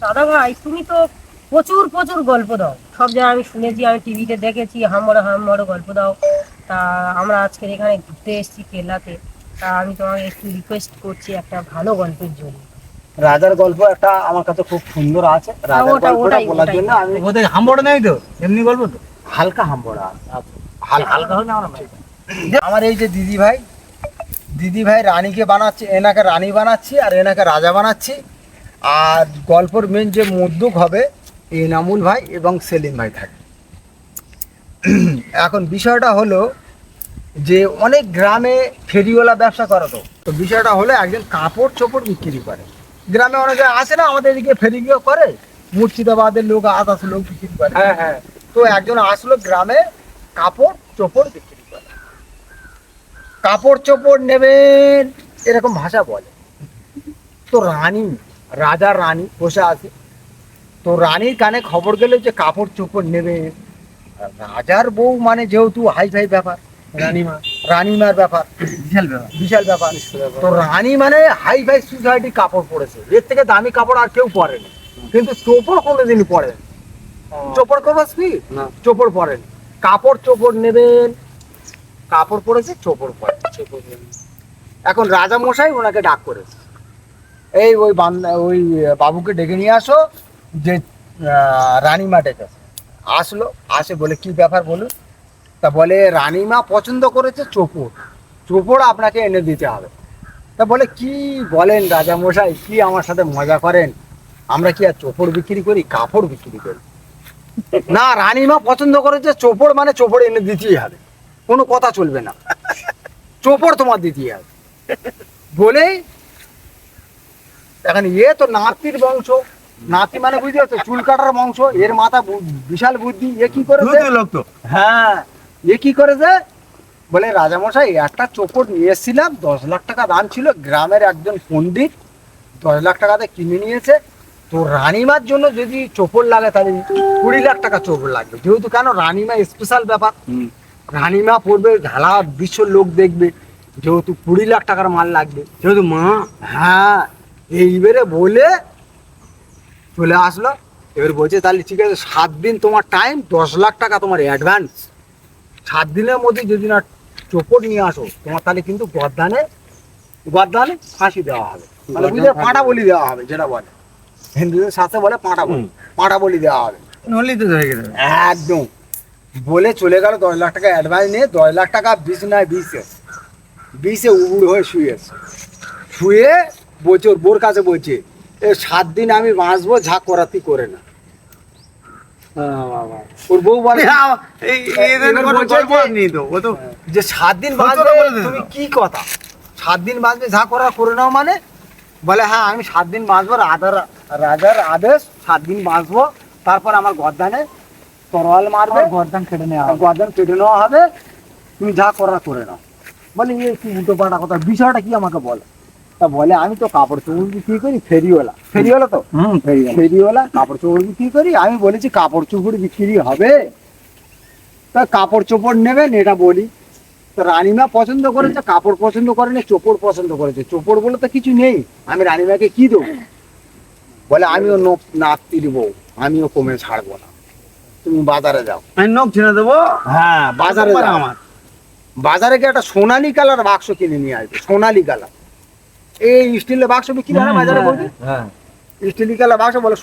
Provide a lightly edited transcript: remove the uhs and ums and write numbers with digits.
দাদা ভাই, তুমি তো প্রচুর প্রচুর গল্প দাও, সব জায়গায় আমি শুনেছি, আমি টিভিতে দেখেছি, হামড়ো হামড়ো গল্প দাও। তা আমরা আজকের এখানে ঘুরতে এসেছি কেরলাতে। তা আমি তোমাকে একটু রিকোয়েস্ট করছি একটা ভালো গল্পের জন্য। রাজার গল্প একটা আমার কাছে খুব সুন্দর আছে। রাজার গল্পটা বলার জন্য আমি ওদের হাম্বড় নেই তো, এমনি গল্প তো হালকা হাম্বড়া আছে। হালকা হলে আমরা আমার এই যে দিদি ভাই রানীকে বানাচ্ছে, এনাকে রানী বানাচ্ছি আর এনাকে রাজা বানাচ্ছি। আর গল্পের মেন যে মদ্যুক হবে এনামুল ভাই এবং সেলিম ভাই থাকে। এখন বিষয়টা হলো যে অনেক গ্রামে ফেরিওয়ালা ব্যবসা করে। তো বিষয়টা হলো একজন কাপড় চোপড় বিক্রি করে। গ্রামে অনেকে আসে না, আমাদের এদিকে ফেরিও করে, মুর্শিদাবাদের লোক আদাস লোক বিক্রি করে। হ্যাঁ। তো একজন আসলো গ্রামে কাপড় চোপড় বিক্রি করে। কাপড় চোপড় নেবেন এরকম ভাষা বলে। তো রাজার রানী বসে আছে। তো রানীর কানে খবর গেল যে কাপড় চোপড় নেবেন। রাজার বউ মানে যেহেতু হাই ফাই ব্যাপার, রানীমার ব্যাপার বিশাল ব্যাপার। তো রানী মানে হাই ফাই সোসাইটি কাপড় পরেছে, এর থেকে দামি কাপড় আর কেউ পরেনি। কিন্তু চোপড় কোনোদিনই পরেনি। চোপড় করবাস কি না, চোপড় পরেন। কাপড় চোপড় নেবেন, কাপড় পরেছে, চোপড় পরে। এখন রাজা মশাই ওনাকে ডাক করেছে, ওই বাবুকে ডেকে নিয়ে আসো, যে রানীমা ডেকেছে। আসলো, আসে বলে কি ব্যাপার বলুন। তা বলে রানীমা পছন্দ করেছে চোপড় আপনাকে এনে দিতে হবে। তা বলে কি বলেন রাজা মশাই, কি আমার সাথে মজা করেন? আমরা কি আর চোপড় বিক্রি করি, কাপড় বিক্রি করি? না, রানীমা পছন্দ করেছে চোপড়, মানে চোপড় এনে দিতেই হবে, কোনো কথা চলবে না, চোপড় তোমার দিতেই হবে বলেই। এখন তো নাতির বংশ, নাতি মানে বুঝতে পারছো, চুল কাটার বংশ, এর মাথা বিশাল বুদ্ধি। এ কি করেছে লোক তো, হ্যাঁ, এ কি করেছে বলে, রাজামশাই একটা চোপড় নিয়ে এসেছিলাম, 10 লাখ টাকা দাম ছিল, গ্রামের একজন পণ্ডিত 10 লাখ টাকাতে কিনে নিয়েছে। তো রানীমার জন্য যদি চোপড় লাগে তাহলে 20 লাখ টাকা চোপড় লাগবে, যেহেতু কেন রানীমা স্পেশাল ব্যাপার, রানীমা পড়বে, ঢালা বিশ্ব লোক দেখবে, যেহেতু 20 লাখ টাকার মাল লাগবে, যেহেতু মা। হ্যাঁ, এইবারে বলে চলে আসলো। এবার বলছে তাহলে ঠিক আছে, 7 দিন তোমার টাইম, 10 লাখ টাকা তোমার অ্যাডভান্স। 7 দিনের মধ্যে যদি না চোপড় নিয়ে আসো, তোমার তাহলে কিন্তু গদ্দানে ফাঁসি দেওয়া হবে, মানে বুঝলে পাঁটা বলি দেওয়া হবে, যেটা বলে হিন্দুদের শাস্ত্রে বলে পাঁটা বলি দেওয়া হবে। নলি তো হয়ে গেছে একদম বলে চলে গেল। 10 লাখ টাকা অ্যাডভান্স নিয়ে 10 লাখ টাকা 20 নয় 20 উবুড় হয়ে শুয়ে বলছে, ওর বোর কাছে বলছে, 7 দিন আমি বাঁচবো, যা করাতি করে না। ওর বউ বলে যে 7 দিন বাঁচবে, তুমি কি কথা, 7 দিন বাঁচবে, যা করা করে নাও মানে। বলে হ্যাঁ, আমি 7 দিন বাঁচবো, রাজার আদেশ, 7 দিন বাঁচবো, তারপর আমার গর্দানে তরোয়াল মারবে, গর্দান কেটে নেওয়া হবে, তুমি যা করার করে নাও। বলে কি উল্টো পাল্টা কথা, বিষয়টা কি আমাকে বলে। তা বলে আমি তো কাপড় চোপড় বিক্রি করি, ফেরিওয়ালা তো ফেরিওয়ালা কাপড় চোপড় বিক্রি করি। আমি বলেছি কাপড় চোপড় বিক্রি হবে, তা কাপড় চোপড় নেবেন এটা বলি। তো রানীমা পছন্দ করেছে, কাপড় পছন্দ করেনি, চোপড় পছন্দ করেছে। চোপড় বলে তো কিছু নেই, আমি রানীমাকে কি দেবো? বলে আমিও নাতি দিব, আমিও কমে ছাড়বো না, তুমি বাজারে যাও। আমি নখ ছেড়ে দেবো। হ্যাঁ, বাজারে যাও, বাজারে গিয়ে একটা সোনালী কালার বাক্স কিনে নিয়ে আসবে, সোনালী কালার। এই স্টিলের বাক্স বিক্রি হয় না বাজারে, বলবি? হ্যাঁ, স্টিল কালার বাক্স বলে